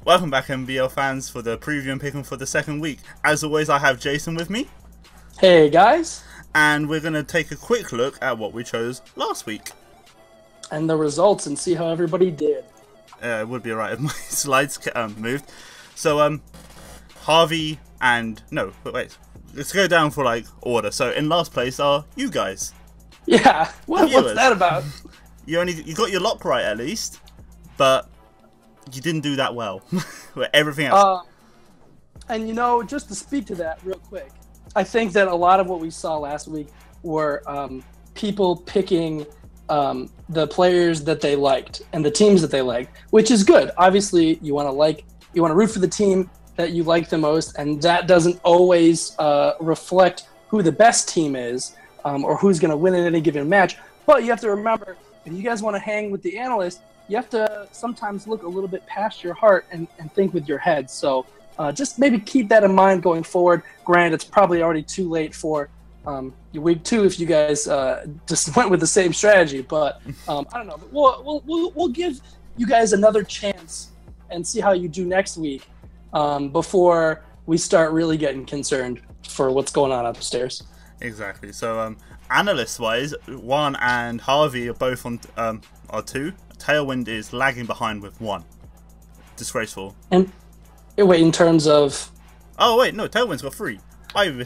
Welcome back, MBL fans, for the preview and picking for the second week. As always, I have Jason with me. Hey guys. And we're going to take a quick look at what we chose last week. And the results and see how everybody did. It would be alright if my slides moved. So, Harvey and... No, wait. Let's go down for, order. So, in last place are you guys. Yeah, what's that about? You got your lock right, at least. But you didn't do that well. With everything else. And just to speak to that real quick, I think that a lot of what we saw last week were people picking the players that they liked and the teams that they liked, which is good. Obviously, you want to root for the team that you like the most, and that doesn't always reflect who the best team is or who's going to win in any given match. But you have to remember, if you guys want to hang with the analyst, you have to sometimes look a little bit past your heart and think with your head. So just maybe keep that in mind going forward. Granted, it's probably already too late for your week 2 if you guys just went with the same strategy. But I don't know. But we'll give you guys another chance and see how you do next week before we start really getting concerned for what's going on upstairs. Exactly. So analyst-wise, Juan and Harvey are both on are 2. Tailwind is lagging behind with 1. Disgraceful. And wait, in terms of... Oh wait, no, Tailwind's got 3.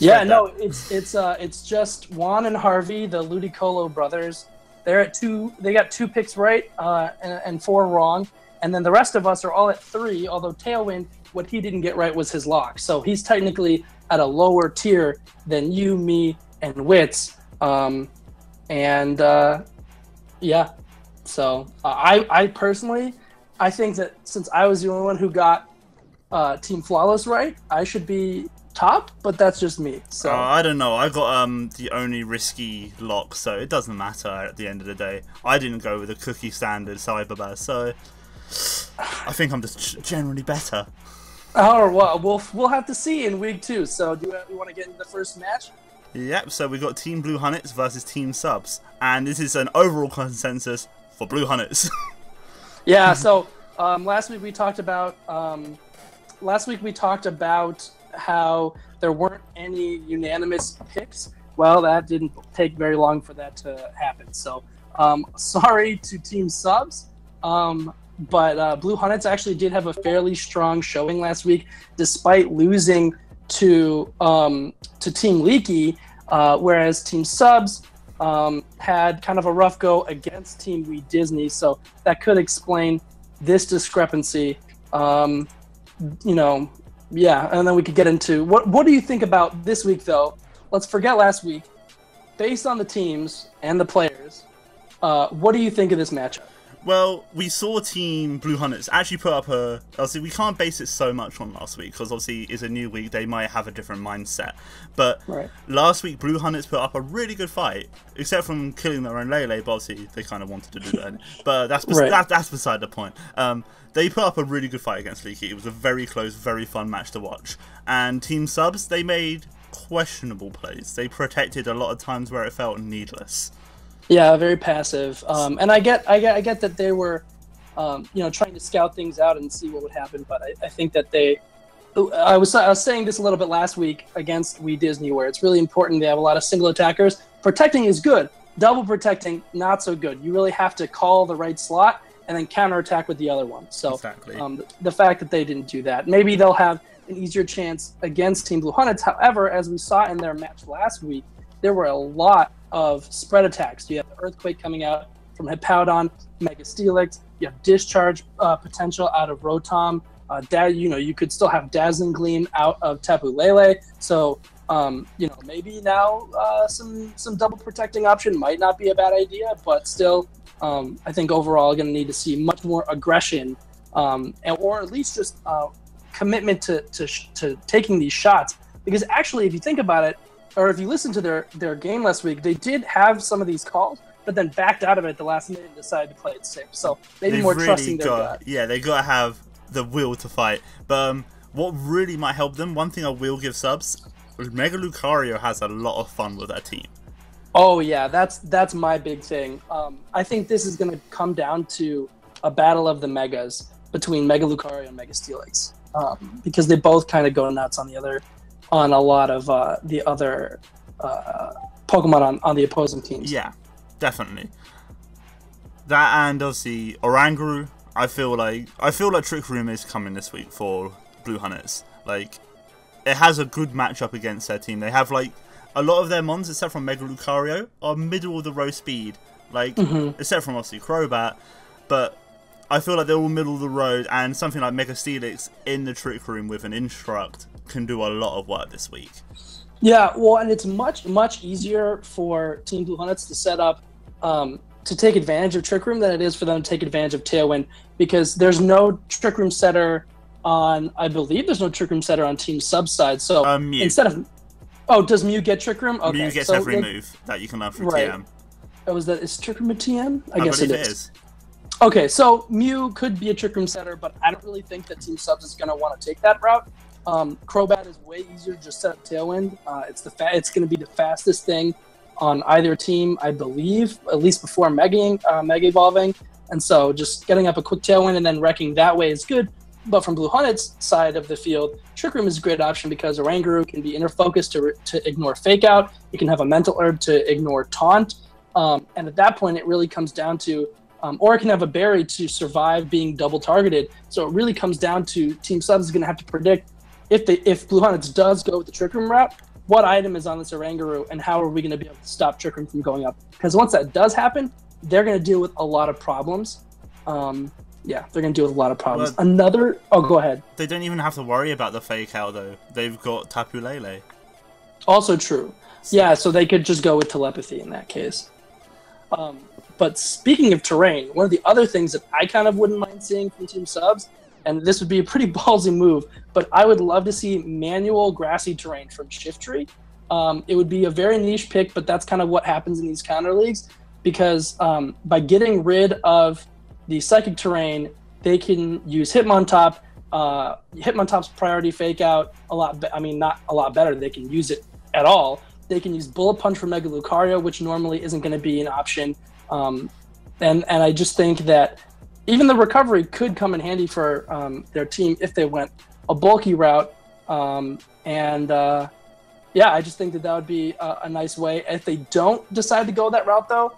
Yeah, no, it's just Juan and Harvey, the Ludicolo brothers. They're at 2. They got 2 picks right and 4 wrong, and then the rest of us are all at 3. Although Tailwind, what he didn't get right was his lock, so he's technically at a lower tier than you, me, and Wits. Yeah. So I personally, I think that since I was the only one who got Team Flawless right, I should be top, but that's just me. So I don't know. I got the only risky lock, so it doesn't matter at the end of the day. I didn't go with the cookie standard Cyberbads, so I think I'm just generally better. Oh well, we'll have to see in week 2. So do you want to get into the first match? Yep. So we got Team Blue Hunnets versus Team Subs, and this is an overall consensus for Blue Hunnets. Yeah. So last week we talked about how there weren't any unanimous picks. Well, that didn't take very long for that to happen. So sorry to Team Subs, but Blue Hunnets actually did have a fairly strong showing last week, despite losing to Team Leaky, whereas Team Subs had kind of a rough go against Team We Disney. So that could explain this discrepancy. Yeah, and then we could get into what do you think about this week, though? Let's forget last week. Based on the teams and the players, what do you think of this matchup? Well, we saw Team Blue Hunters actually put up a... Obviously, we can't base it so much on last week, because obviously it's a new week, they might have a different mindset. But last week, Blue Hunters put up a really good fight, except from killing their own Lele, but obviously they kind of wanted to do that. But that's beside the point. They put up a really good fight against Leaky. It was a very close, very fun match to watch. And Team Subs, they made questionable plays. They protected a lot of times where it felt needless. Yeah, very passive. And I get that they were, trying to scout things out and see what would happen. But I think that I was saying this a little bit last week against We Disney, where it's really important they have a lot of single attackers. Protecting is good. Double protecting, not so good. You really have to call the right slot and then counterattack with the other one. So exactly. The fact that they didn't do that, maybe they'll have an easier chance against Team Blue Hunters. However, as we saw in their match last week, there were a lot of spread attacks. You have the Earthquake coming out from Hippowdon, Mega Steelix. You have Discharge potential out of Rotom. You could still have Dazzling Gleam out of Tapu Lele. So, maybe now some double protecting option might not be a bad idea, but still, I think overall going to need to see much more aggression, or at least just commitment to taking these shots. Because actually, if you think about it, or if you listen to their game last week, they did have some of these calls, but then backed out of it at the last minute and decided to play it safe. So maybe more really trusting their gut. Yeah, they got to have the will to fight. But what really might help them, one thing I will give Subs, Mega Lucario has a lot of fun with that team. Oh yeah, that's my big thing. I think this is going to come down to a battle of the Megas between Mega Lucario and Mega Steelix, because they both kind of go nuts on a lot of the other Pokemon on the opposing teams. Yeah, definitely. That and obviously Oranguru. I feel like Trick Room is coming this week for Blue Hunters. Like, it has a good matchup against their team. They have like a lot of their mons, except from Mega Lucario, are middle of the road speed. Like, except from obviously Crobat, but I feel like they're all middle of the road, and something like Mega Steelix in the Trick Room with an Instruct can do a lot of work this week. Yeah, well, and it's much easier for Team Blue Hunters to set up to take advantage of Trick Room than it is for them to take advantage of Tailwind, because there's no Trick Room setter on, I believe there's no Trick Room setter on Team Sub side. So Mew. Instead of, oh, does Mew get Trick Room? Okay, Mew gets every move that you can learn from TM. Oh, is Trick Room a TM? I guess it is. Okay, so Mew could be a Trick Room setter, but I don't really think that Team Subs is going to want to take that route. Crobat is way easier to just set up Tailwind. It's going to be the fastest thing on either team, I believe, at least before Mega Evolving. And so just getting up a quick Tailwind and then wrecking that way is good. But from Blue Hunted's side of the field, Trick Room is a great option because Oranguru can be inner focused to ignore Fake Out. You can have a Mental Herb to ignore Taunt. And at that point, it really comes down to, or it can have a Berry to survive being double targeted. So it really comes down to Team Subs is going to have to predict if Blue Hunteds does go with the Trick Room route, what item is on this Oranguru, and how are we going to be able to stop Trick Room from going up? Because once that does happen, they're going to deal with a lot of problems. Yeah, they're going to deal with a lot of problems. Well, go ahead. They don't even have to worry about the Fake Out, though. They've got Tapu Lele. Also true. Yeah, so they could just go with Telepathy in that case. But speaking of terrain, one of the other things that I kind of wouldn't mind seeing from Team Subs, and this would be a pretty ballsy move, but I would love to see manual grassy terrain from Shiftry. It would be a very niche pick, but that's kind of what happens in these counter leagues, because by getting rid of the psychic terrain, they can use Hitmontop. Hitmontop's priority Fake Out not a lot better. They can use it at all. They can use Bullet Punch for Mega Lucario, which normally isn't going to be an option. And I just think that even the recovery could come in handy for their team if they went a bulky route. Yeah, I just think that would be a nice way. If they don't decide to go that route, though,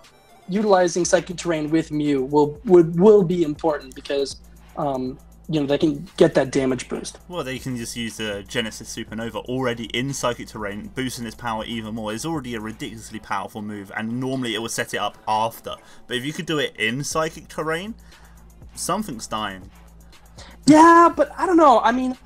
utilizing Psychic Terrain with Mew will be important because they can get that damage boost. Well, they can just use the Genesis Supernova already in Psychic Terrain, boosting its power even more. It's already a ridiculously powerful move, and normally it will set it up after. But if you could do it in Psychic Terrain, something's dying. Yeah, but I don't know. I mean,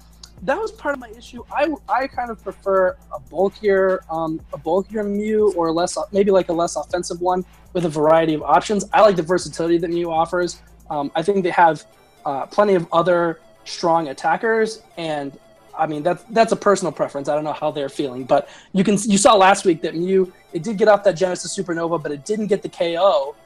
that was part of my issue. I kind of prefer a bulkier Mew, or maybe like a less offensive one with a variety of options. I like the versatility that Mew offers. I think they have plenty of other strong attackers, and I mean that's a personal preference. I don't know how they're feeling, but you saw last week that Mew, it did get off that Genesis Supernova, but it didn't get the KO,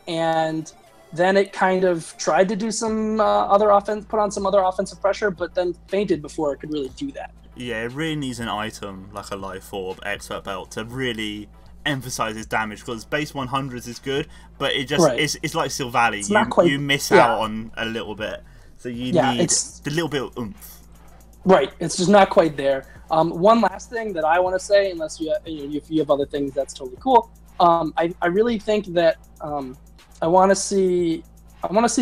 and then it kind of tried to do some put on some other offensive pressure, but then fainted before it could really do that. Yeah, it really needs an item like a Life Orb, Expert Belt to really emphasize its damage, because base 100s is good, but it just it's like Silvally. You miss out on a little bit, so you need the little bit of oomph. Right, it's just not quite there. One last thing that I want to say, unless if you have other things, that's totally cool. I really think that I want to see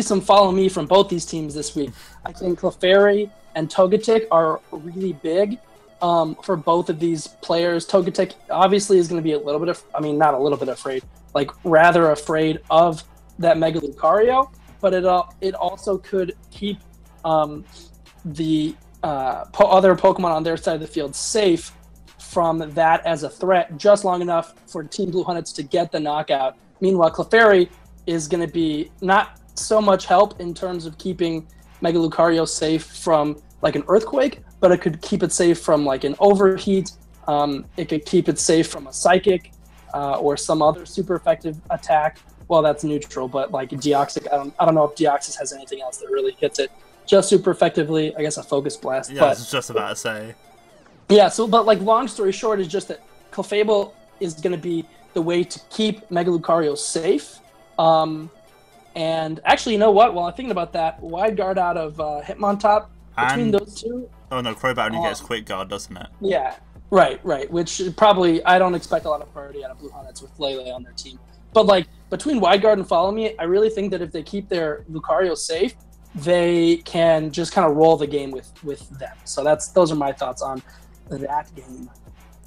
some follow me from both these teams this week. I think Clefairy and Togetic are really big for both of these players. Togetic obviously is going to be a little bit not a little bit afraid, like rather afraid of that Mega Lucario, but it also could keep the other Pokemon on their side of the field safe from that as a threat, just long enough for Team Blue Hunteds to get the knockout. Meanwhile, Clefairy is going to be not so much help in terms of keeping Mega Lucario safe from like an Earthquake, but it could keep it safe from like an Overheat. It could keep it safe from a Psychic or some other super effective attack. Well, that's neutral, but like Deoxys, I don't know if Deoxys has anything else that really hits it just super effectively. I guess a Focus Blast. Yeah, I was just about to say. Yeah, but like long story short is just that Clefable is going to be the way to keep Mega Lucario safe. And actually, you know what? While I'm thinking about that, wide guard out of Hitmontop, between And those two. oh no, Crobat only gets quick guard, doesn't it? Yeah, right. Which probably, I don't expect a lot of priority out of Blue Hornets with Lele on their team. But like between wide guard and follow me, I really think that if they keep their Lucario safe, they can just kind of roll the game with them. So those are my thoughts on that game.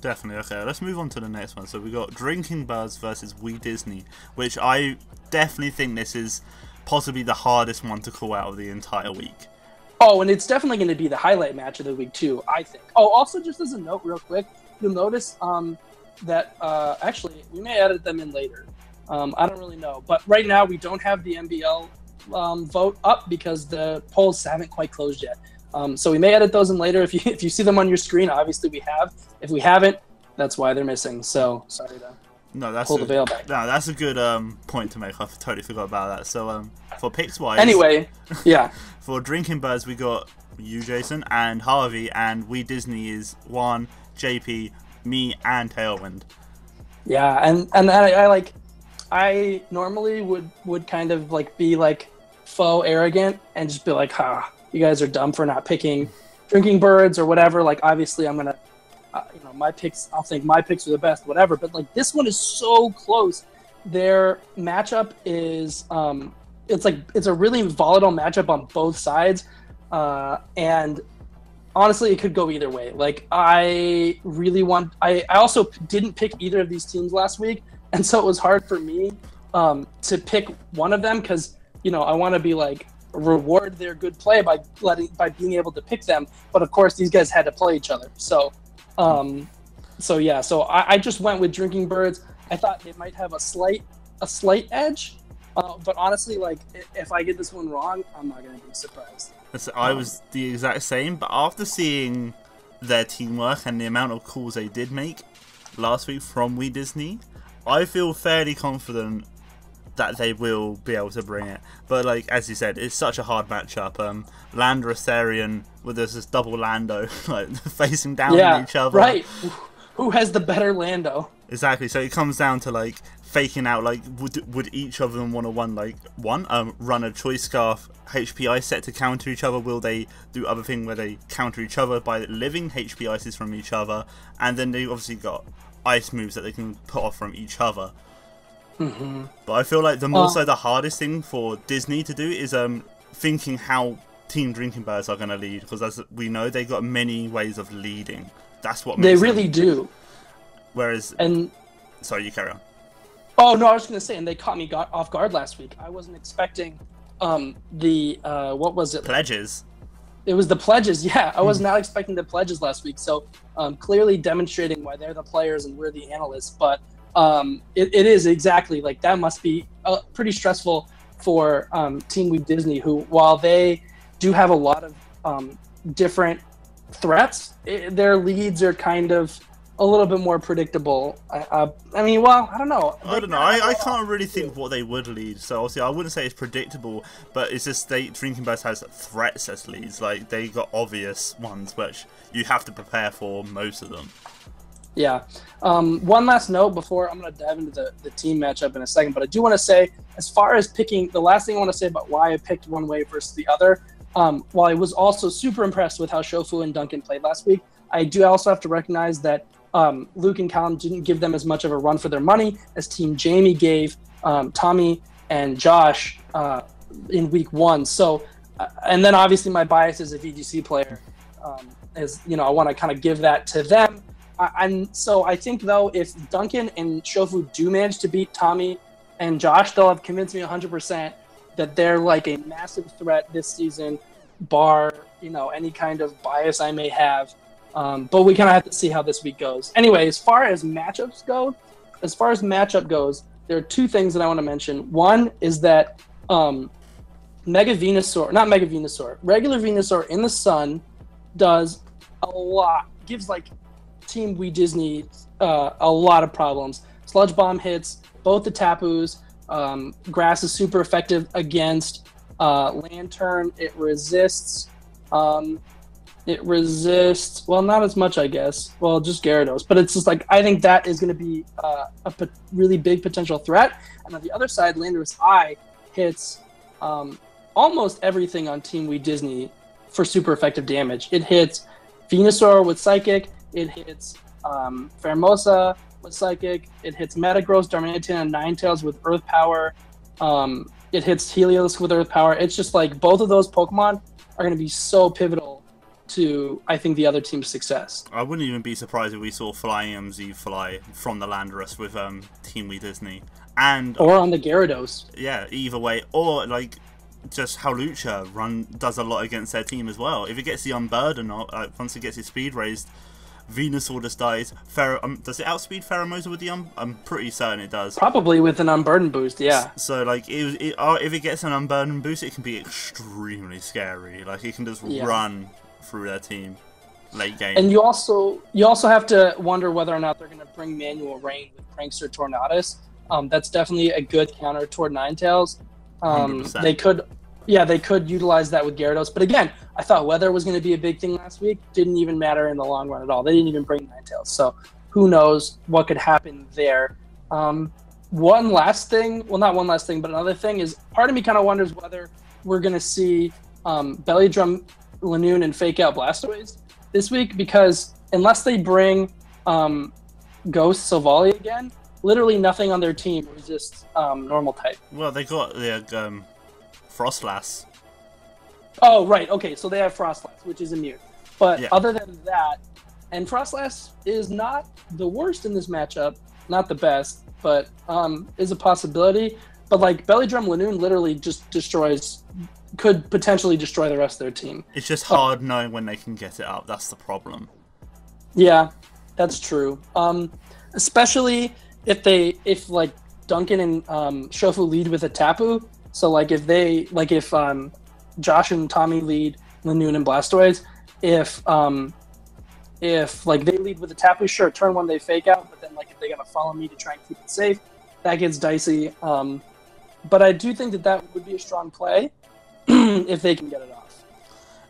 Definitely. Okay, let's move on to the next one. So we got Drinking Birds versus We Disney, which I definitely think this is possibly the hardest one to call out of the entire week. Oh, and it's definitely going to be the highlight match of the week too, I think. Oh, also just as a note real quick, you'll notice that actually we may edit them in later. I don't really know, but right now we don't have the MBL vote up because the polls haven't quite closed yet. So we may edit those in later. If you see them on your screen, obviously we have. If we haven't, that's why they're missing. So sorry to pull the veil back. No, that's a good point to make. I totally forgot about that. So for picks wise, anyway, yeah. For Drinking Birds, we got you, Jason, and Harvey, and We Disney is Juan, JP, me, and Tailwind. Yeah, and I normally would kind of like be like faux arrogant and just be like, you guys are dumb for not picking Drinking Birds or whatever. Like, obviously I'm gonna, my picks, I'll think my picks are the best, whatever. But like this one is so close. Their matchup is, it's a really volatile matchup on both sides, and honestly, it could go either way. Like, I also didn't pick either of these teams last week, and so it was hard for me to pick one of them because I want to be like reward their good play by being able to pick them. But of course, these guys had to play each other. So I just went with Drinking Birds. I thought it might have a slight edge, but honestly, like if I get this one wrong, I'm not going to be surprised. I was the exact same, but after seeing their teamwork and the amount of calls they did make last week from We Disney, I feel fairly confident that they will be able to bring it. But like as you said, it's such a hard matchup. Landorus with this double Lando like facing down at each other. Right. Who has the better Lando? Exactly. So it comes down to like faking out like would each of them want to run a choice scarf HPI set to counter each other? Will they do other thing where they counter each other by living HP ices from each other? And then they obviously got ice moves that they can put off from each other. Mm-hmm. But I feel like the hardest thing for Disney to do is thinking how Team Drinking Birds are going to lead, because as we know, they got many ways of leading. That's what they really do. Whereas, sorry, you carry on. Oh no, I was going to say, and they caught me off guard last week. I wasn't expecting what was it? Pledges. It was the pledges. Yeah, I was not expecting the pledges last week. So clearly demonstrating why they're the players and we're the analysts. But it is exactly like that. Must be pretty stressful for Team We Disney, who, while they do have a lot of different threats, their leads are kind of a little bit more predictable. I mean, well, I don't know. I can't really think what they would lead. So obviously, I wouldn't say it's predictable, but it's just Drinking Birds has threats as leads. Like they got obvious ones, which you have to prepare for most of them. Yeah. One last note before I'm going to dive into the team matchup in a second, but I do want to say, as far as picking, the last thing I want to say about why I picked one way versus the other, while I was also super impressed with how Shofu and Duncan played last week, I do also have to recognize that Luke and Callum didn't give them as much of a run for their money as Team Jamie gave Tommy and Josh in week one. So, and then obviously my bias as a VGC player is, I want to kind of give that to them. So I think, though, if Duncan and Shofu do manage to beat Tommy and Josh, they'll have convinced me 100% that they're like a massive threat this season, bar, any kind of bias I may have. But we kind of have to see how this week goes. Anyway, as far as matchup goes, there are two things that I want to mention. One is that regular Venusaur in the sun does a lot, gives like Team We Disney a lot of problems. Sludge Bomb hits both the Tapus. Grass is super effective against Lantern. It resists, well, not as much, I guess. Well, just Gyarados. But it's just like, I think that is going to be a really big potential threat. And on the other side, Landorus Eye hits almost everything on Team We Disney for super effective damage. It hits Venusaur with Psychic. It hits Pheromosa with Psychic. It hits Metagross, Darmanitan, and Ninetales with Earth Power. It hits Helios with Earth Power. It's just like both of those Pokemon are going to be so pivotal to, I think, the other team's success. I wouldn't even be surprised if we saw Flying MZ fly from the Landorus with Team We Disney. Or on the Gyarados. Yeah, either way. Or, like, just Hawlucha does a lot against their team as well. If it gets the Unburden, once it gets its speed raised, Venusaur just dies. Does it outspeed Pheromosa with the I'm pretty certain it does. Probably with an Unburden boost, yeah. So, like, if it gets an Unburden boost, it can be extremely scary. Like, it can just run through their team late game. And you also have to wonder whether or not they're going to bring Manual Rain with Prankster Tornadus. That's definitely a good counter toward Ninetales. 100%. They could utilize that with Gyarados. But again, I thought weather was going to be a big thing last week. Didn't even matter in the long run at all. They didn't even bring Ninetales. So who knows what could happen there. One last thing, well, not one last thing, but another thing is part of me kind of wonders whether we're going to see Belly Drum, Lanoon, and Fake Out Blastoise this week, because unless they bring Ghost Silvally again, literally nothing on their team resists normal type. Well, they got the Frostlass. Oh, right. Okay, so they have Frostlass, which is immune. But other than that, and Frostlass is not the worst in this matchup, not the best, but is a possibility. But like Belly Drum Lanoon literally just could potentially destroy the rest of their team. It's just hard knowing when they can get it up. That's the problem. Yeah, that's true. Especially if like Duncan and Shofu lead with a Tapu. So like if Josh and Tommy lead Lanoon and Blastoise, if like they lead with a Tapu, sure, turn one they Fake Out, but then like if they gotta follow me to try and keep it safe, that gets dicey. But I do think that would be a strong play if they can get it off.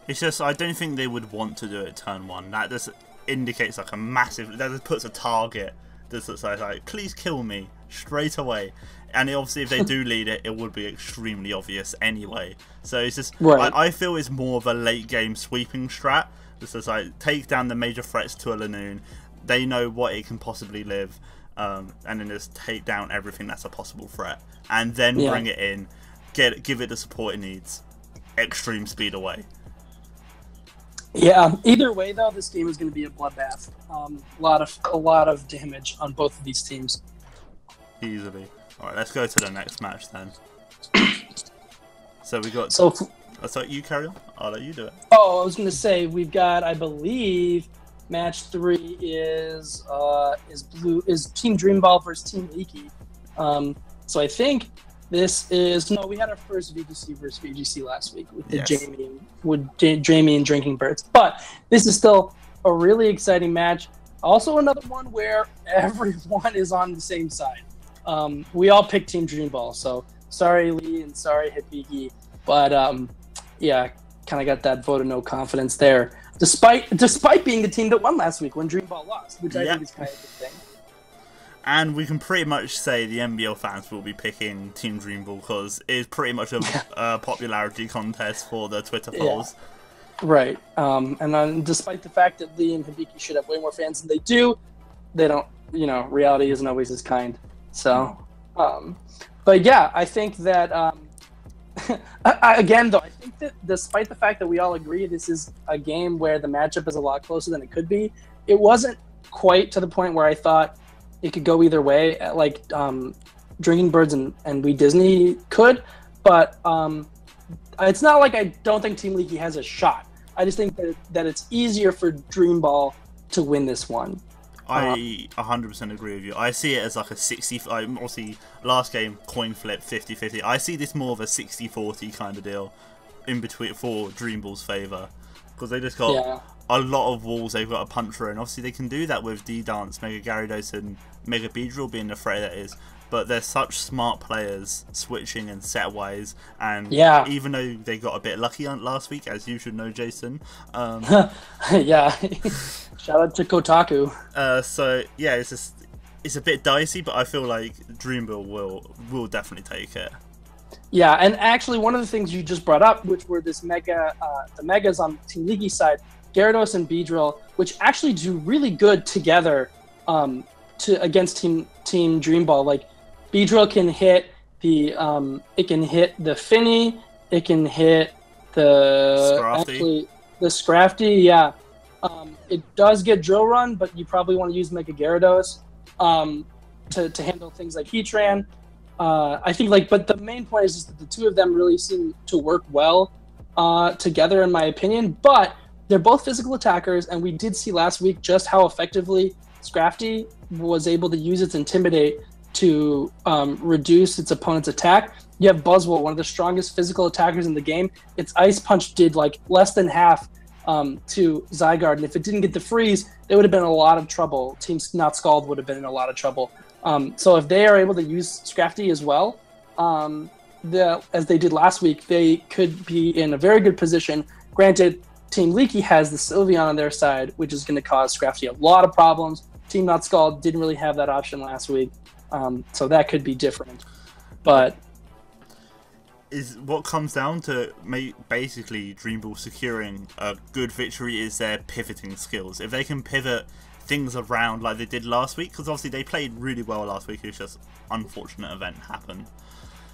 It's just I don't think they would want to do it turn one. That just indicates like a massive. That just puts a target. This looks like please kill me straight away. And obviously, if they do lead it, it would be extremely obvious anyway. So it's just, I feel it's more of a late game sweeping strat. This is like take down the major threats to a Lanoon. They know what it can possibly live, and then just take down everything that's a possible threat, and then bring it in, give it the support it needs, extreme speed away. Yeah. Either way, though, this game is going to be a bloodbath. A lot of damage on both of these teams. Easily. All right, let's go to the next match then. So we got. So you carry on. I'll let you do it. Oh, I was going to say we've got, I believe, match 3 is Team Dream Ball versus Team Leaky. So I think this is we had our first VGC versus VGC last week with the Jamie and Drinking Birds, but this is still a really exciting match. Also, another one where everyone is on the same side. We all picked Team Dream Ball, so sorry Lee and sorry Hibiki, but kind of got that vote of no confidence there, despite being the team that won last week when Dream Ball lost, which I think is kind of a good thing. And we can pretty much say the MBL fans will be picking Team Dream Ball because it's pretty much a popularity contest for the Twitter polls. Yeah. Right, and despite the fact that Lee and Hibiki should have way more fans than they do, they don't. Reality isn't always as kind. So, but yeah, I think that, I think that despite the fact that we all agree this is a game where the matchup is a lot closer than it could be, it wasn't quite to the point where I thought it could go either way, like Drinking Birds and We Disney could, but it's not like I don't think Team Leaky has a shot. I just think that it's easier for Dream Ball to win this one. I 100% agree with you. I see it as like a 60. Obviously, last game coin flip 50-50. I see this more of a 60-40 kind of deal in between for Dream Ball's favour because they just got a lot of walls they've got to punch through, and obviously they can do that with D-Dance, Mega Gyarados, and Mega Beedrill being the threat that is. But they're such smart players, switching and set-wise, and even though they got a bit lucky last week, as you should know, Jason. Shout out to Kotaku. So yeah, it's a bit dicey, but I feel like Dream Ball will definitely take it. Yeah, and actually one of the things you just brought up, which were this the megas on Team Leaky side, Gyarados and Beedrill, which actually do really good together against Team Dream Ball. Like Beedrill can hit it can hit the Finny, it can hit the Scrafty, yeah. It does get Drill Run, but you probably want to use Mega Gyarados to handle things like Heatran. I think but the main point is just that the two of them really seem to work well together, in my opinion. But they're both physical attackers, and we did see last week just how effectively Scrafty was able to use its Intimidate to reduce its opponent's attack. You have Buzzwole, one of the strongest physical attackers in the game. Its Ice Punch did like less than half to Zygarde, and if it didn't get the freeze, they would have been in a lot of trouble. Team Not Scald would have been in a lot of trouble. So if they are able to use Scrafty as well, as they did last week, they could be in a very good position. Granted, Team Leaky has the Sylveon on their side, which is going to cause Scrafty a lot of problems. Team Not Scald didn't really have that option last week, so that could be different. But is what comes down to basically Dream Ball securing a good victory is their pivoting skills. If they can pivot things around like they did last week, because obviously they played really well last week, it's just unfortunate event happened.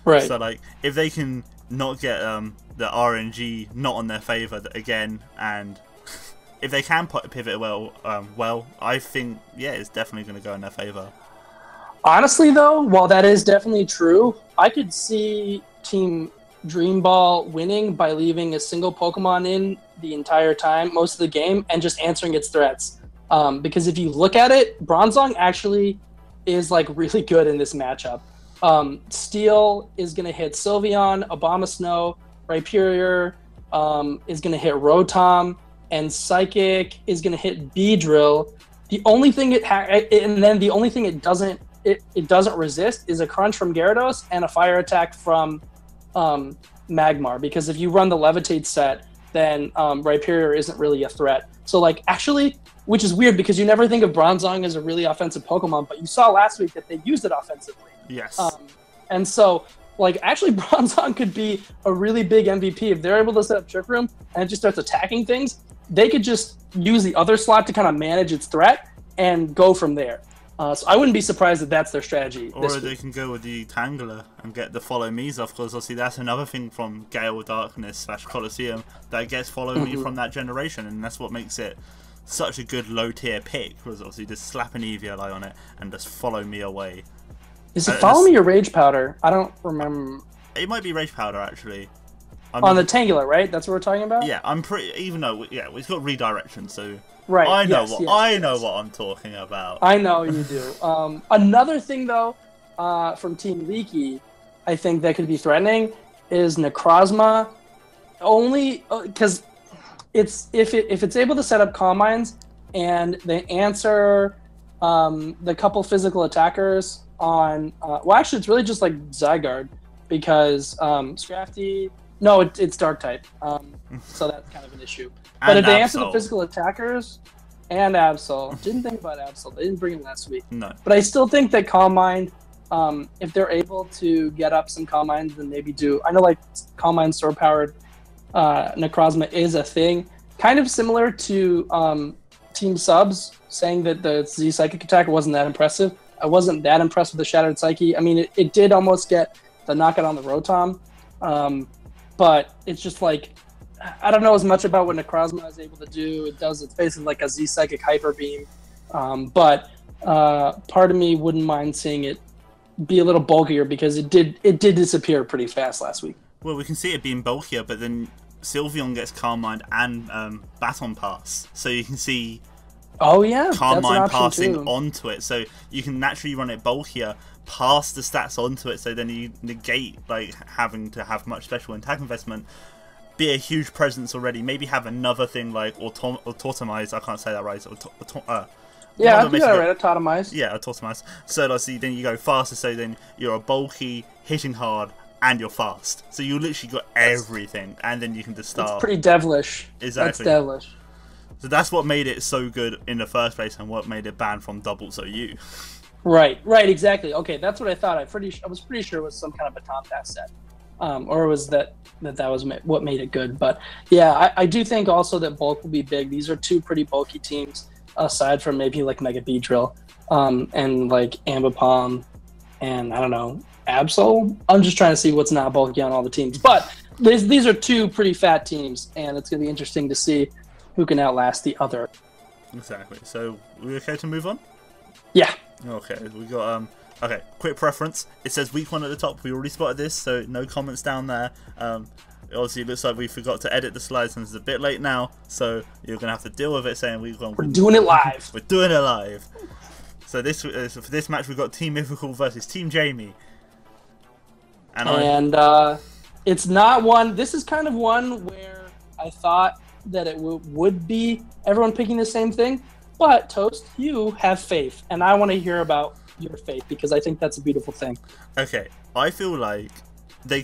Right. So like if they can not get the RNG not on their favor again, and if they can pivot well, I think it's definitely going to go in their favor. Honestly, though, while that is definitely true, I could see Team Dream Ball winning by leaving a single Pokemon in the entire time, most of the game, and just answering its threats. Because if you look at it, Bronzong actually is like really good in this matchup. Steel is going to hit Sylveon, Abomasnow, Rhyperior is going to hit Rotom, and Psychic is going to hit Beedrill. The only thing it doesn't resist is a Crunch from Gyarados and a Fire Attack from Magmar, because if you run the Levitate set, then Rhyperior isn't really a threat. So like actually, which is weird because you never think of Bronzong as a really offensive Pokemon, but you saw last week that they used it offensively. Yes. And so like actually Bronzong could be a really big MVP if they're able to set up Trick Room and it just starts attacking things. They could just use the other slot to kind of manage its threat and go from there. So I wouldn't be surprised if that's their strategy. Or they can go with the Tangler and get the Follow Me's off, because obviously that's another thing from Gale Darkness / Colosseum that gets Follow Me from that generation, and that's what makes it such a good low tier pick, because obviously just slap an EVLI on it and just Follow Me away. Is it Follow Me or Rage Powder? I don't remember. It might be Rage Powder actually. On the Tangler, right? That's what we're talking about? Yeah, I'm pretty. Even though it's got redirection, so right. I know what I'm talking about. I know you do. Another thing though, from Team Leaky, I think that could be threatening is Necrozma. Only because if it's able to set up Calm Minds and they answer the couple physical attackers on. Well, actually, it's really just like Zygarde, because Scrafty. No, it's Dark type, so that's kind of an issue. But if they answer the physical attackers and Absol, didn't think about Absol. They didn't bring him last week. No. But I still think that Calm Mind, if they're able to get up some Calm Minds, then maybe do. I know like Calm Mind Sword powered Necrozma is a thing, kind of similar to Team Subs saying that the Z Psychic attack wasn't that impressive. I wasn't that impressed with the Shattered Psyche. I mean, it did almost get the knockout on the Rotom. But it's just like, I don't know as much about what Necrozma is able to do. It's basically like a Z Psychic Hyper Beam. But part of me wouldn't mind seeing it be a little bulkier, because it did disappear pretty fast last week. Well, we can see it being bulkier, but then Sylveon gets Calm Mind and Baton Pass. So you can see Calm Mind passing onto it. So you can naturally run it bulkier, pass the stats onto it, so then you negate like having to have much special attack investment, be a huge presence already, maybe have another thing like Autotomize, I can't say that right, yeah, I think that's right, Autotomize. Yeah, Autotomize. So then you go faster, so then you're a bulky, hitting hard, and you're fast. So you literally got everything, and then you can just start. It's pretty devilish. Exactly. That's devilish. So that's what made it so good in the first place, and what made it banned from Double So You. Right, exactly. Okay, that's what I thought. I was pretty sure it was some kind of Baton Pass set. or was that was what made it good. But yeah, I do think also that bulk will be big. These are two pretty bulky teams, aside from maybe like Mega Beedrill, and like Ambipom, and I don't know, Absol. I'm just trying to see what's not bulky on all the teams. But these are two pretty fat teams, and it's going to be interesting to see who can outlast the other. Exactly. So, we okay to move on? Yeah. Okay, we got okay, quick preference. It says week 1 at the top. We already spotted this, so no comments down there. Obviously, it looks like we forgot to edit the slides, and it's a bit late now, so you're gonna have to deal with it. Saying week 1. We're doing it live. We're doing it live. So for this match, we've got Team Mythical versus Team Jamie. And it's not one. This is kind of one where I thought that it would be everyone picking the same thing. But Toast, you have faith, and I want to hear about your faith because I think that's a beautiful thing. Okay, I feel like they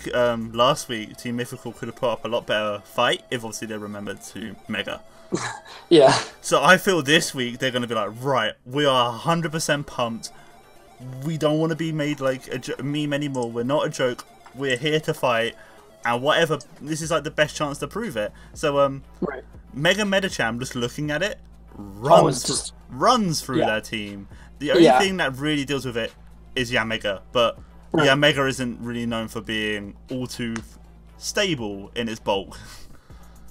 last week Team Mythical could have put up a lot better fight if obviously they remembered to Mega. Yeah. So I feel this week they're going to be like, right, we are 100% pumped. We don't want to be made like a meme anymore. We're not a joke. We're here to fight, and whatever. This is like the best chance to prove it. So right. Mega Medicham, just looking at it, runs through their team. The only thing that really deals with it is Yamega, but Yamega isn't really known for being all too stable in its bulk.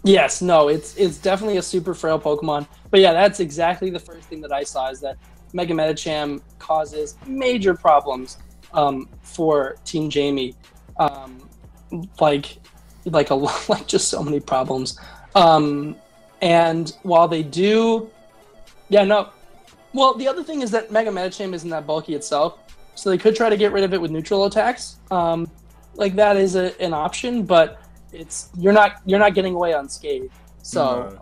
Yes, no, it's definitely a super frail Pokemon. But yeah, that's exactly the first thing that I saw is that Mega Medicham causes major problems for Team Jamie. Like just so many problems. And while they do, well, the other thing is that Mega Medicham isn't that bulky itself, so they could try to get rid of it with neutral attacks. Like that is an option, but you're not getting away unscathed. So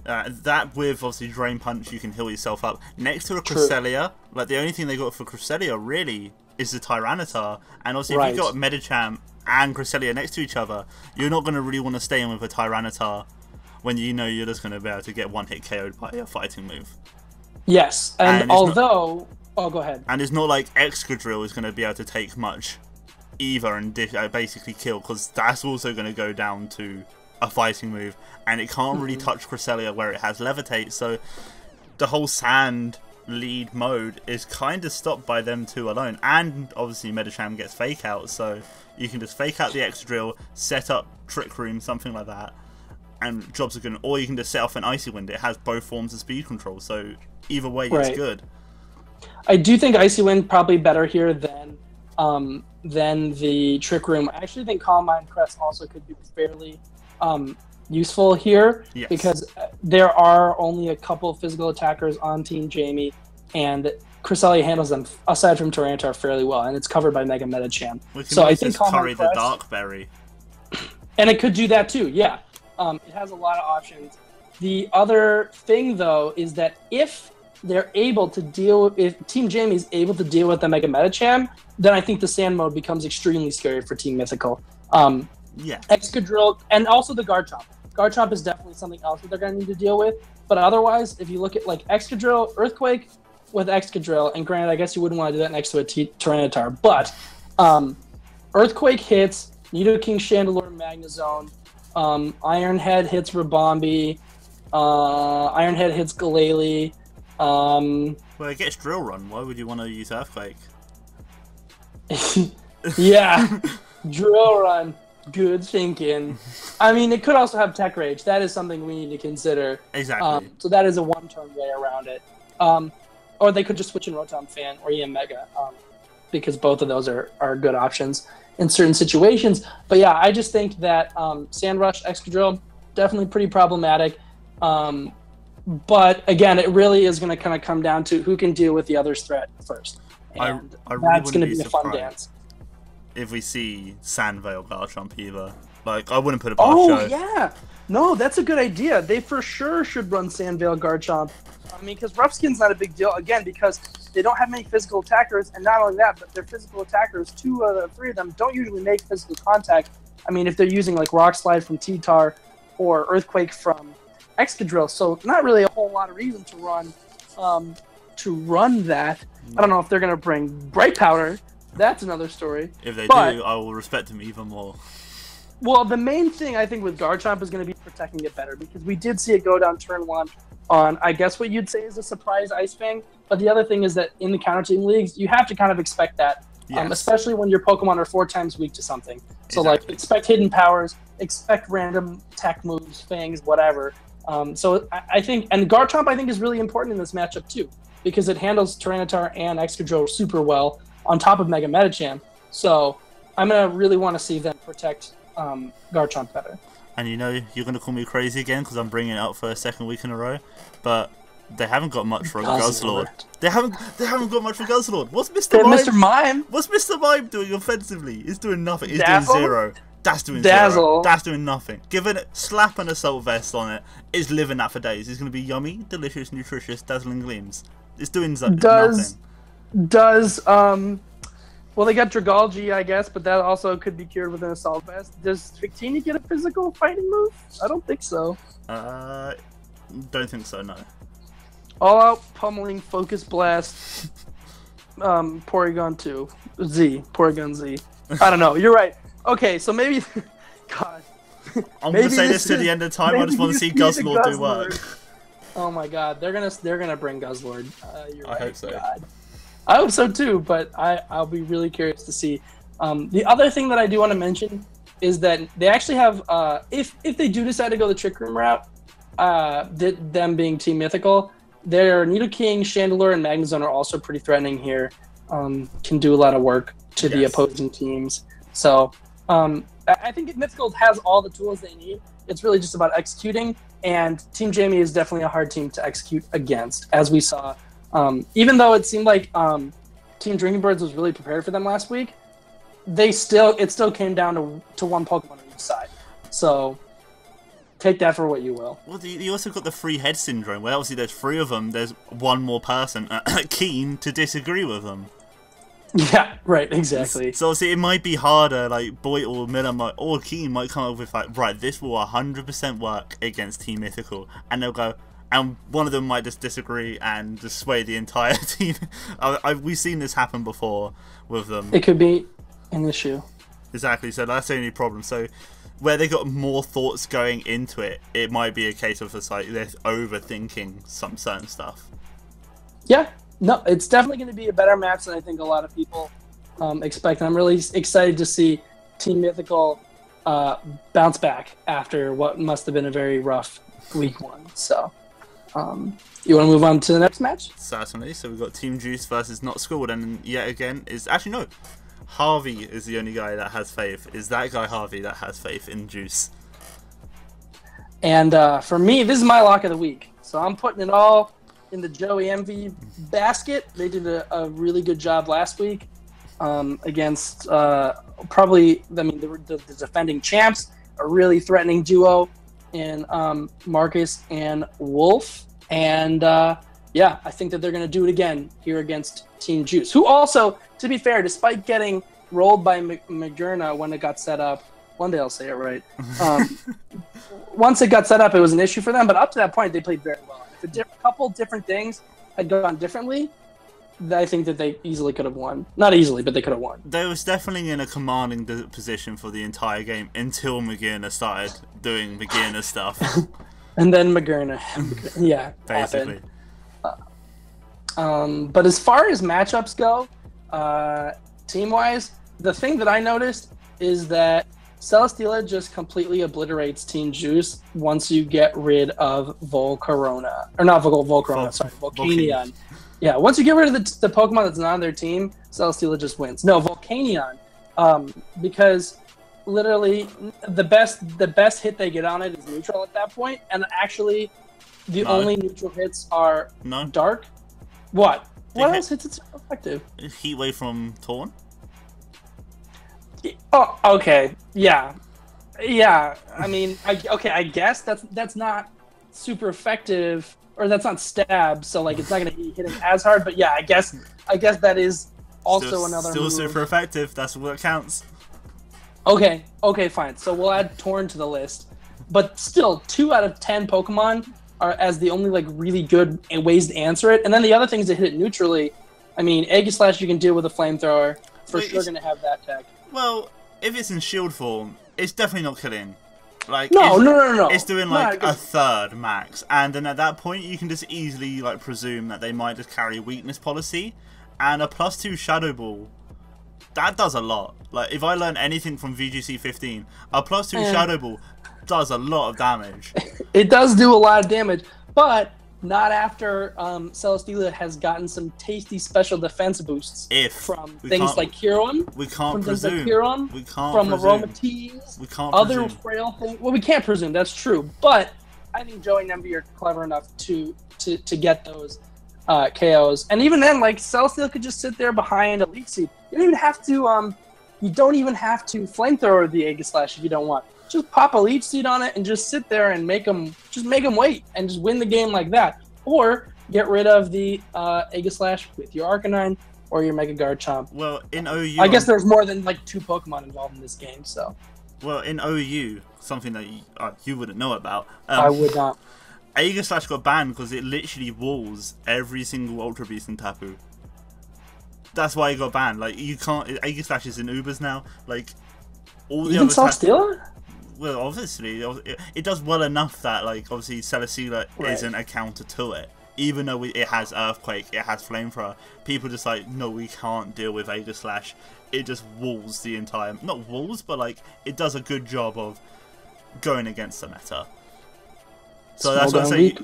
no. That with obviously Drain Punch, you can heal yourself up. Next to a Cresselia, like the only thing they got for Cresselia really is the Tyranitar, and obviously if you've got Medicham and Cresselia next to each other, you're not going to really want to stay in with a Tyranitar when you know you're just going to be able to get one hit KO'd by a fighting move. Yes, and although... Oh, go ahead. And it's not like Excadrill is going to be able to take much either and basically kill, because that's also going to go down to a fighting move, and it can't really touch Cresselia where it has Levitate, so the whole Sand lead mode is kind of stopped by them two alone. And obviously Medicham gets Fake Out, so you can just Fake Out the Excadrill, set up Trick Room, something like that, and jobs are good. Or you can just set off an Icy Wind. It has both forms of speed control, so either way it's good. I do think Icy Wind probably better here than the Trick Room. I actually think Calm Mind Crest also could be fairly useful here, because there are only a couple of physical attackers on Team Jamie, and Cresselia handles them, aside from Tyranitar, fairly well, and it's covered by Mega Medicham. So I think Calm Mind Crest, the Dark Berry. And it could do that too, yeah. It has a lot of options. The other thing, though, is that if they're able to if Team Jamie is able to deal with the Mega Medicham, then I think the Sand mode becomes extremely scary for Team Mythical. Excadrill, and also the Garchomp. Garchomp is definitely something else that they're going to need to deal with. But otherwise, if you look at like Excadrill, Earthquake with Excadrill, and granted, I guess you wouldn't want to do that next to a Tyranitar, but Earthquake hits, Nidoking, Chandelure, Magnezone, Iron Head hits Ribombee, Iron Head hits Glalie. Well, it gets Drill Run. Why would you want to use Earthquake? Yeah, Drill Run. Good thinking. I mean, it could also have Tech Rage. That is something we need to consider. Exactly. So that is a one-turn way around it. Or they could just switch in Rotom Fan or EM Mega, because both of those are good options in certain situations. But yeah, I just think that Sand Rush, Excadrill, definitely pretty problematic. But again, it really is going to kind of come down to who can deal with the other's threat first. And I really that's going to be a fun dance. If we see Sandvale Garchomp either. Like, I wouldn't put it past Show. Yeah. No, that's a good idea. They for sure should run Sandvale Garchomp. I mean, because Rough Skin's not a big deal, again, because they don't have many physical attackers, and not only that, but their physical attackers, 2 out of the 3 of them, don't usually make physical contact. I mean, if they're using, like, Rock Slide from T-Tar or Earthquake from Excadrill, so not really a whole lot of reason to run that. I don't know if they're going to bring Bright Powder. That's another story. If they do, I will respect them even more. Well, the main thing I think with Garchomp is going to be protecting it better, because we did see it go down turn 1 on, I guess what you'd say is a surprise Ice Fang. But the other thing is that in the counter team leagues, you have to kind of expect that, especially when your Pokemon are 4 times weak to something. So like expect hidden powers, expect random tech moves, fangs, whatever. So I think, and Garchomp I think is really important in this matchup too, because it handles Tyranitar and Excadrill super well on top of Mega Medicham. So I'm going to really want to see them protect Garchomp better. And you know, you're going to call me crazy again because I'm bringing it up for a second week in a row, but they haven't got much for a Guzzlord. They haven't got much for Guzzlord. What's Mr. Mime? Mr. Mime? What's Mr. Mime doing offensively? He's doing nothing. He's Dazzle? doing 0. That's doing Dazzle. 0. That's doing nothing. Give it, slap an Assault Vest on it. It's living that for days. It's going to be yummy, delicious, nutritious, dazzling gleams. It's doing nothing. Well, they got Dragalge, I guess, but that also could be cured with an Assault Vest. Does Victini get a physical fighting move? I don't think so. Don't think so, no. All out pummeling, Focus Blast, Porygon 2. Porygon Z. I don't know, you're right. Okay, so maybe... God. I'm going to say this to the end of time, I just want to see Guzzlord do work. Oh my god, they're gonna bring Guzzlord. You're right. I hope so. God. I hope so too, but I'll be really curious to see. The other thing that I do want to mention is that they actually have, if they do decide to go the Trick Room route, them being Team Mythical, their Nidoking, Chandelure, and Magnezone are also pretty threatening here. Can do a lot of work to the opposing teams. So I think Mythical has all the tools they need. It's really just about executing, and Team Jamie is definitely a hard team to execute against, as we saw. Even though it seemed like Team Drinking Birds was really prepared for them last week, it still came down to one Pokemon on each side. So take that for what you will. Well, you also got the free head syndrome, where obviously there's 3 of them, there's one more person keen to disagree with them. Yeah, right, exactly. So obviously it might be harder, like Boy or Miller or Keen might come up with like, right, this will 100% work against Team Mythical, and they'll go, and one of them might just disagree and just sway the entire team. We've seen this happen before with them. It could be an issue. Exactly, so that's the only problem. So where they got more thoughts going into it, it might be a case of like they're overthinking some certain stuff. Yeah. No, it's definitely going to be a better match than I think a lot of people expect. I'm really excited to see Team Mythical bounce back after what must have been a very rough week 1. So, you want to move on to the next match? Certainly. So we've got Team Juice versus Not Schooled, and yet again is actually no. Harvey is the only guy that has faith. Is that guy Harvey that has faith in Juice? And for me, this is my lock of the week. So I'm putting it all in the Joey MV basket. They did a really good job last week against probably, I mean, the defending champs, a really threatening duo in Marcus and Wolf. And yeah, I think that they're going to do it again here against Team Juice, who also, to be fair, despite getting rolled by Magerna when it got set up, one day I'll say it right. Once it got set up, it was an issue for them, but up to that point, they played very well. If a couple different things had gone differently, I think that they easily could have won. Not easily, but they could have won. They was definitely in a commanding position for the entire game until Magerna started doing Magerna stuff. And then Magerna, yeah, basically. But as far as matchups go, team-wise, the thing that I noticed is that Celesteela just completely obliterates Team Juice once you get rid of Volcarona. Or not Volcarona, sorry, Volcanion. Yeah, once you get rid of the Pokemon that's not on their team, Celesteela just wins. No, Volcanion. Because literally the best hit they get on it is neutral at that point, and actually the only neutral hits are Dark. What? What else hits it so effective? Heat Wave from Torn? Oh, okay. Yeah. I mean, I guess that's not super effective, or that's not stab, so like it's not gonna hit him as hard. But yeah, I guess that is also another still move. Super effective. That's what counts. Okay, fine. So we'll add Torn to the list, but still, 2 out of 10 Pokemon are as the only like really good ways to answer it. And then the other things that hit it neutrally. I mean, Aegislash you can deal with a flamethrower. For sure, gonna have that tech. Well, if it's in shield form, It's definitely not killing. Like no. It's doing like a third max, and then at that point you can just easily like presume that they might just carry weakness policy, and a +2 Shadow Ball. That does a lot. Like if I learn anything from VGC 15, a +2 Shadow Ball does a lot of damage. It does do a lot of damage, but not after Celesteela has gotten some tasty special defense boosts from things like Kiron. We can't presume. We can't from presume. Aromatisse. We can't other presume. frail things. Well, we can't presume. That's true. But I think Joey and Envy are clever enough to get those KOs. And even then, like Celesteela could just sit there behind a Leak Seed. You don't even have to. You don't even have to flamethrower the Aegislash if you don't want. Just pop a Leech Seed on it and just sit there and make them wait and just win the game like that. Or get rid of the Aegislash with your Arcanine or your Mega Garchomp. Well, in OU... I guess there's more than like 2 Pokemon involved in this game, so... Well, in OU, something that you wouldn't know about... I would not. Aegislash got banned because it literally walls every single Ultra Beast in Tapu. That's why it got banned. Like, you can't... Aegislash is in Ubers now. Like, all the Even other... Celesteela? Well, obviously, it does well enough that, like, obviously, Celesteela isn't a counter to it. Even though it has Earthquake, it has Flamethrower, people just like, no, we can't deal with Aegislash. It just walls the entire... Not walls, but, like, it does a good job of going against the meta. So that's what I say,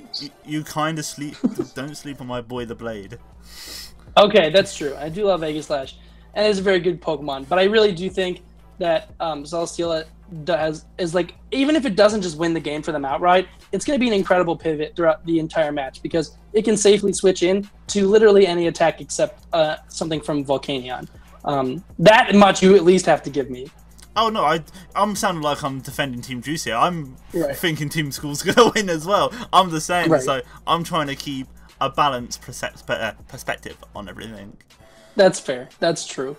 you kind of sleep... Don't sleep on my boy, the Blade. Okay, that's true. I do love Aegislash, and it's a very good Pokemon. But I really do think that Celesteela is like, even if it doesn't just win the game for them outright, it's going to be an incredible pivot throughout the entire match because it can safely switch in to literally any attack except something from Volcanion. That much you at least have to give me. Oh no, I'm sounding like I'm defending Team Juice here. I'm thinking Team School's going to win as well. I'm the same, so I'm trying to keep a balanced perspective on everything. That's fair. That's true.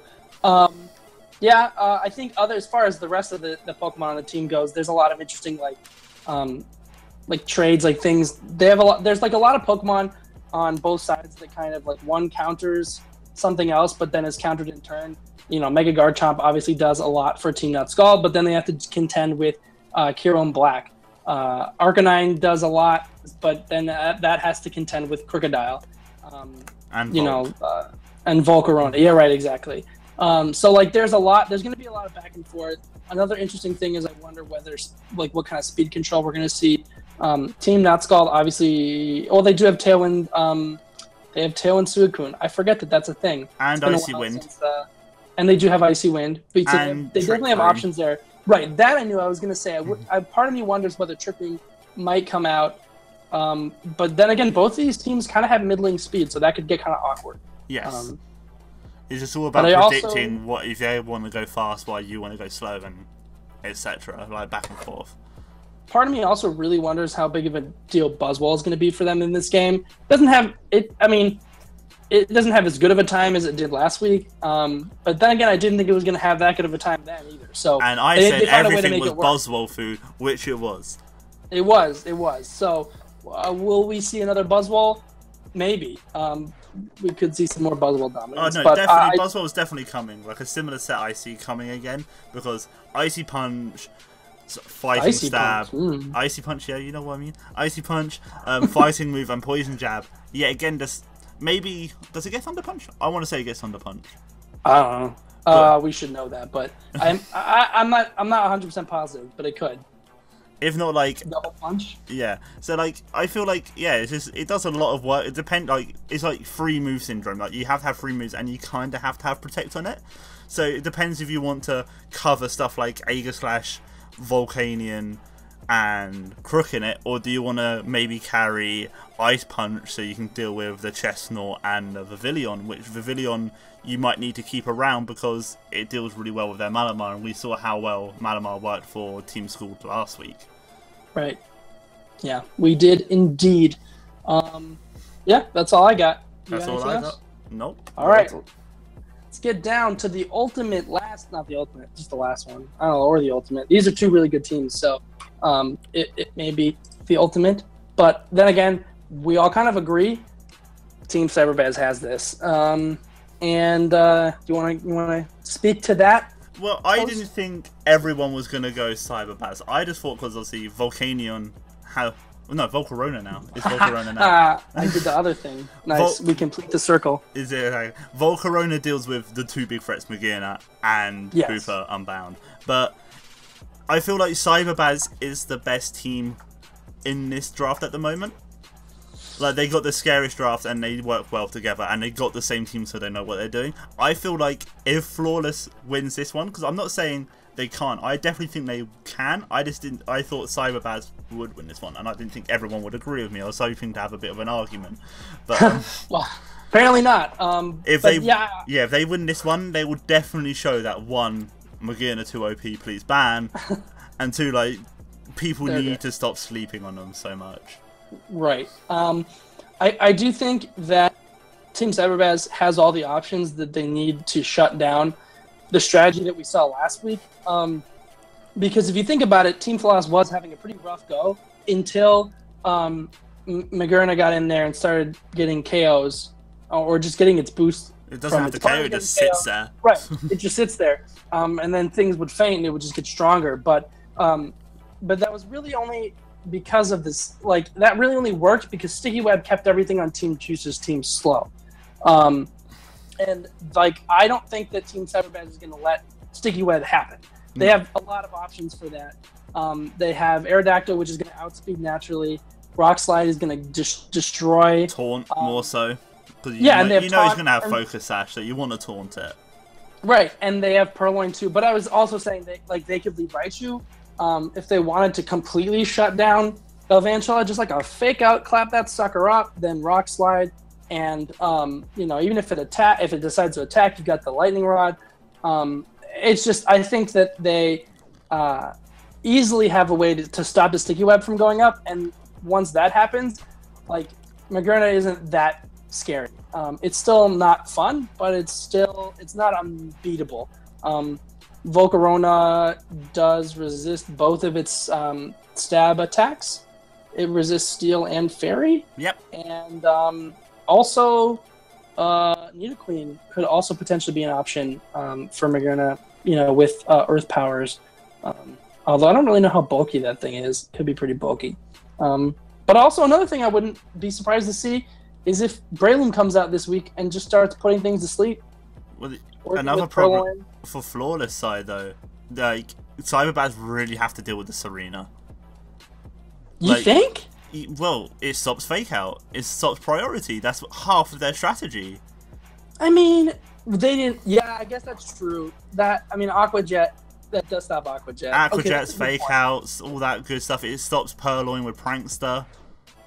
Yeah, I think as far as the rest of the Pokemon on the team goes, there's a lot of interesting like trades, like things. They have a lot. There's like a lot of Pokemon on both sides that kind of like one counters something else, but then is countered in turn. You know, Mega Garchomp obviously does a lot for Team Scall, but then they have to contend with Kiron Black. Arcanine does a lot, but then that has to contend with Crocodile. And and Volcarona. Yeah, right, exactly. So like there's going to be a lot of back and forth. Another interesting thing is I wonder whether like what kind of speed control we're going to see. Team Scald obviously, they do have Tailwind. They have Tailwind Suicune. I forget that that's a thing. And Icy Wind. And they do have Icy Wind. But and they definitely have options there. Right, that I knew. I was going to say. Part of me wonders whether Trick Room might come out. But then again, both of these teams kind of have middling speed, so that could get kind of awkward. Yes. It's just all about predicting what if they want to go fast while you want to go slow and etc. Like back and forth. Part of me also really wonders how big of a deal Buzzwole is going to be for them in this game. Doesn't have it. I mean, it doesn't have as good of a time as it did last week. But then again, I didn't think it was going to have that good of a time then either. So and I said everything was Buzzwole food, which it was. It was. So will we see another Buzzwole? Maybe. We could see some more Buzzwole dominance. Oh no, definitely. Buzzwole is definitely coming. Like a similar set I see coming again because Icy Punch, Fighting Stab, Icy Punch. Yeah, you know what I mean. Icy Punch, Fighting Move, and Poison Jab. Yeah, again, maybe does it get Thunder Punch? I want to say it gets Thunder Punch. I don't know. We should know that, but I'm not 100% positive, but it could. If not, like double punch. Yeah. So like, I feel like it does a lot of work. It depends. Like it's like free move syndrome. Like you have to have free moves, and you kind of have to have protect on it. So it depends if you want to cover stuff like Aegislash, Volcanion, and Crook in it, or do you want to maybe carry Ice Punch so you can deal with the Chestnut and the Vivillon, which Vivillon you might need to keep around because it deals really well with their Malamar, and we saw how well Malamar worked for Team School last week. Right. Yeah, we did indeed. Yeah, that's all I got. That's all I got? Nope. All right. Let's get down to the not the ultimate, just the last one. I don't know, or the ultimate. These are two really good teams, so it may be the ultimate. But then again, we all kind of agree Team Cyberbads has this. And do you want to speak to that? Well, I didn't think everyone was going to go Cyberbads. I just thought because obviously Volcanion... Volcarona now. It's Volcarona now. I did the other thing. Nice. We complete the circle. Is it Volcarona deals with the two big threats, Magearna and Hooper Unbound. But I feel like Cyberbads is the best team in this draft at the moment. Like, they got the scariest draft and they work well together, and they got the same team, so they know what they're doing. I feel like if Flawless wins this one, because I'm not saying they can't, I definitely think they can. I thought Cyberbads would win this one, and I didn't think everyone would agree with me. I was hoping to have a bit of an argument, but well, apparently not. If they win this one, they will definitely show that one, Magearna too OP, please ban, and two, like, people need to stop sleeping on them so much. Right. I do think that Team Cyberbads has all the options that they need to shut down the strategy that we saw last week. Because if you think about it, Team Floss was having a pretty rough go until Magearna got in there and started getting KOs or just getting its boost. It doesn't have the KO, it just sits there. Right. It just sits there. And then things would faint and it would just get stronger. But that was really only because of this, like, that really only worked because Sticky Web kept everything on Team Juice's team slow. And, like, I don't think that Team Cyberbads is going to let Sticky Web happen. They have a lot of options for that. They have Aerodactyl, which is going to outspeed naturally. Rock Slide is going to destroy. Taunt, more so. Because you know he's going to have Focus Sash, so you want to taunt it. Right, and they have Purloin too. But I was also saying they could leave Raichu. If they wanted to completely shut down Galvantula, just like a fake out, clap that sucker up, then Rock Slide, and even if it decides to attack, you got the Lightning Rod. It's just, I think that they easily have a way to stop the Sticky Web from going up, and once that happens, like, Magearna isn't that scary. It's still not fun, but it's not unbeatable. Volcarona does resist both of its stab attacks. It resists Steel and Fairy. Yep. And also, Nidoqueen could also potentially be an option for Magearna, with Earth Powers. Although I don't really know how bulky that thing is. Could be pretty bulky. But also another thing I wouldn't be surprised to see is if Breloom comes out this week and just starts putting things to sleep. Well, another problem for Flawless side, though, like, Cyberbads really have to deal with the Serena. You think? Well, it stops Fake Out. It stops Priority. That's half of their strategy. I mean, they didn't... Yeah, I guess that's true. Aqua Jet, that does stop Aqua Jet. Aqua Jet's Fake Outs, all that good stuff. It stops Purloin with Prankster.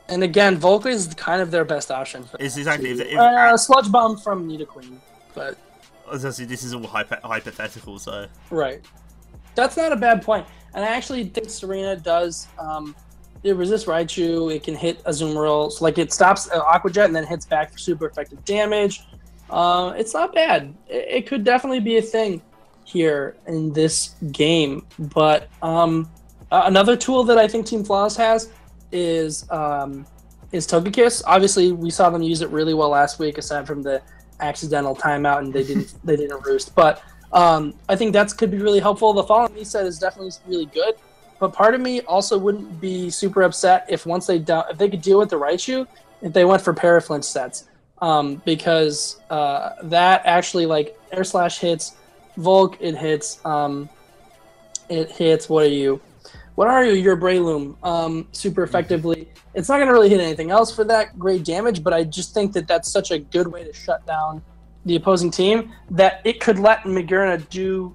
And again, Volca is kind of their best option. It's exactly... Sludge Bomb from Nidoqueen, but... This is all hypothetical, so... Right. That's not a bad point. And I actually think Serena does... it resists Raichu, it can hit Azumarill. So, like, it stops Aqua Jet and then hits back for super effective damage. It's not bad. It could definitely be a thing here in this game. But another tool that I think Team Flawless has is Togekiss. Obviously, we saw them use it really well last week, aside from the accidental timeout, and they didn't roost. But I think that could be really helpful. The Fallen Me set is definitely really good, but part of me also wouldn't be super upset if if they could deal with the Raichu, if they went for Paraflinch sets, because that actually, like, Air Slash hits Volk, it hits what are you? Your Breloom super effectively. It's not going to really hit anything else for that great damage, but I just think that that's such a good way to shut down the opposing team that it could let Magearna do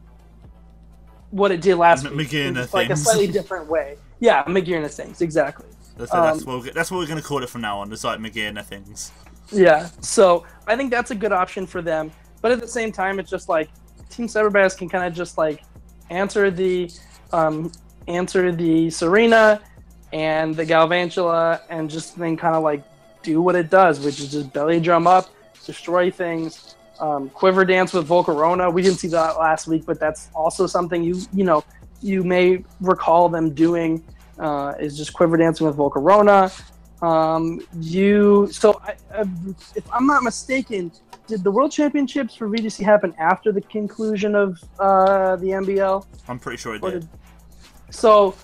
what it did last week. Magearna like a slightly different way. Yeah, Magearna things, exactly. That's what we're going to call it from now on, just like Magearna things. Yeah, so I think that's a good option for them. But at the same time, it's just like Team Cyberbads can kind of just like answer the Serena and the Galvantula and just then kind of like do what it does, which is just belly drum up, destroy things, quiver dance with Volcarona. We didn't see that last week, but that's also something you may recall them doing, is just quiver dancing with Volcarona. If I'm not mistaken, did the World Championships for VGC happen after the conclusion of the MBL? I'm pretty sure it did. So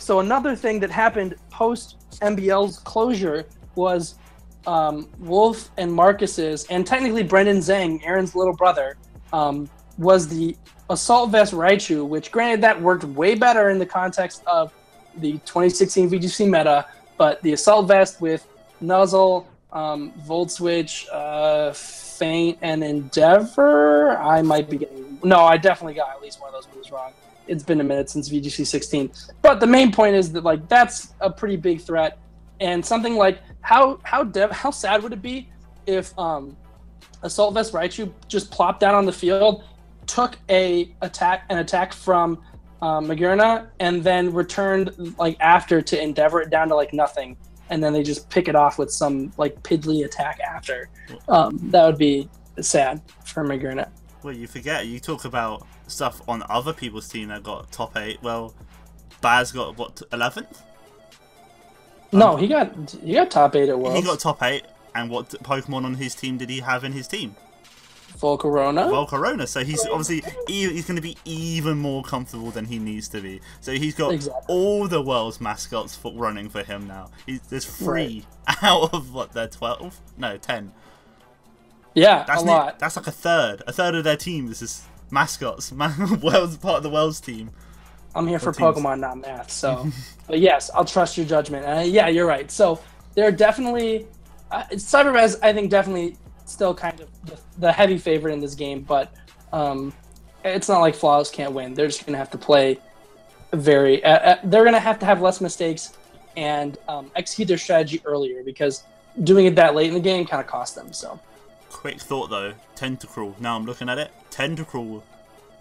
another thing that happened post MBL's closure was Wolf and Marcus's, and technically Brendan Zhang, Aaron's little brother, was the Assault Vest Raichu, which granted that worked way better in the context of the 2016 VGC meta, but the Assault Vest with Nuzzle, Volt Switch, Feint, and Endeavor, I might be getting... No, I definitely got at least one of those moves wrong. It's been a minute since VGC 16. But the main point is that, like, that's a pretty big threat. And something like, how sad would it be if Assault Vest Raichu just plopped down on the field, took an attack from Magurna, and then returned like after to Endeavor it down to like nothing, and then they just pick it off with some like piddly attack after. That would be sad for Magurna. Well, you forget, you talk about stuff on other people's team that got top 8. Well, Baz got what, 11th? No, he got top 8 at Worlds. He got top 8, and what Pokemon on his team did he have in his team? Volcarona. So he's obviously he's going to be even more comfortable than he needs to be. So he's got all the world's mascots running for him now. There's 3 out of what, they're 12? No, 10. Yeah, that's a lot. That's like a third of their team. This is mascots. World's part of the world's team. I'm here for Pokemon, not math. So, but yes, I'll trust your judgment. Yeah, you're right. So they're definitely Cyberbads. I think definitely still kind of the heavy favorite in this game, but it's not like Flawless can't win. They're just gonna have to play they're gonna have to have less mistakes and execute their strategy earlier, because doing it that late in the game kind of cost them. So, quick thought though, Tentacruel. Now I'm looking at it. Tentacruel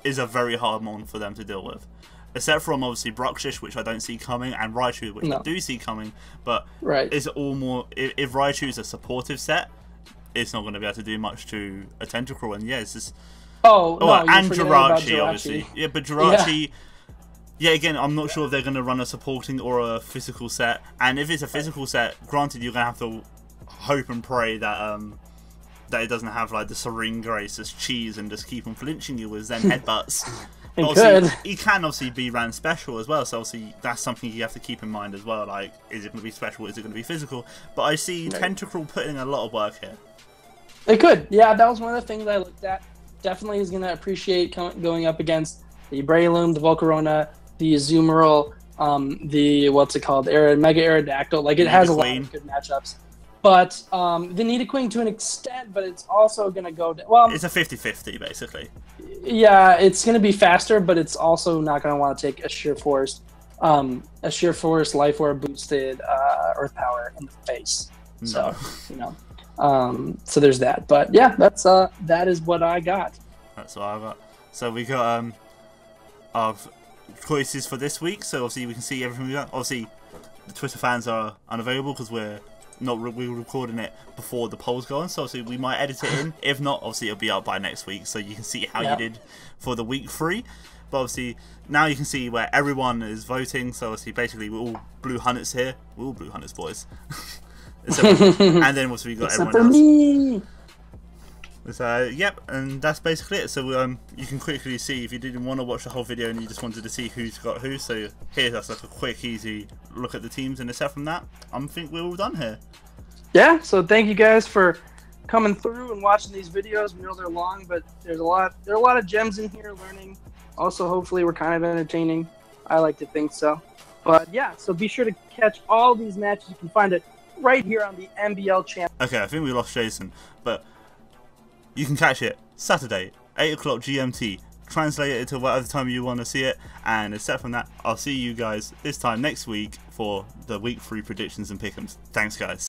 is a very hard one for them to deal with. Except from obviously Bruxish, which I don't see coming, and Raichu, which I do see coming. But it's all more. If Raichu is a supportive set, it's not going to be able to do much to a Tentacruel. And yeah, it's just. And Jirachi, obviously. Yeah, but Jirachi. Yeah, again, I'm not sure if they're going to run a supporting or a physical set. And if it's a physical set, granted, you're going to have to hope and pray that that it doesn't have like the Serene Grace as cheese and just keep on flinching you with Zen headbutts. He can obviously be ran special as well, so obviously that's something you have to keep in mind as well. Like, is it going to be special? Is it going to be physical? But I see Tentacruel putting a lot of work here. It could, yeah. That was one of the things I looked at. Definitely is going to appreciate going up against the Breloom, the Volcarona, the Azumarill, the Mega Aerodactyl. Like, it has a lot of good matchups. But the Nidoqueen to an extent, but it's also going to go... it's a 50-50, basically. Yeah, it's going to be faster, but it's also not going to want to take a Sheer Force Life Orb boosted Earth Power in the face. No. So, so there's that. But yeah, that is what I got. That's what I got. So we got our choices for this week. So obviously we can see everything we got. Obviously, the Twitter fans are unavailable because we're recording it before the polls go on, so obviously we might edit it in. If not, obviously it'll be out by next week, so you can see how you did for the week 3. But obviously now you can see where everyone is voting. So obviously basically we're all Blue Hunters here. We're all Blue Hunters, boys. And then obviously we got except everyone else. Me. So yep, and that's basically it. So you can quickly see if you didn't want to watch the whole video and you just wanted to see who's got who. So here's that's like a quick, easy look at the teams, and except from that, I think we're all done here. Yeah. So thank you guys for coming through and watching these videos. We know they're long, but there are a lot of gems in here. Learning. Also, hopefully, we're kind of entertaining. I like to think so. But yeah, so be sure to catch all these matches. You can find it right here on the MBL channel. Okay, I think we lost Jason, but. You can catch it Saturday, 8 o'clock GMT. Translate it to whatever time you want to see it. And except from that, I'll see you guys this time next week for the week 3 predictions and pick'ems. Thanks, guys.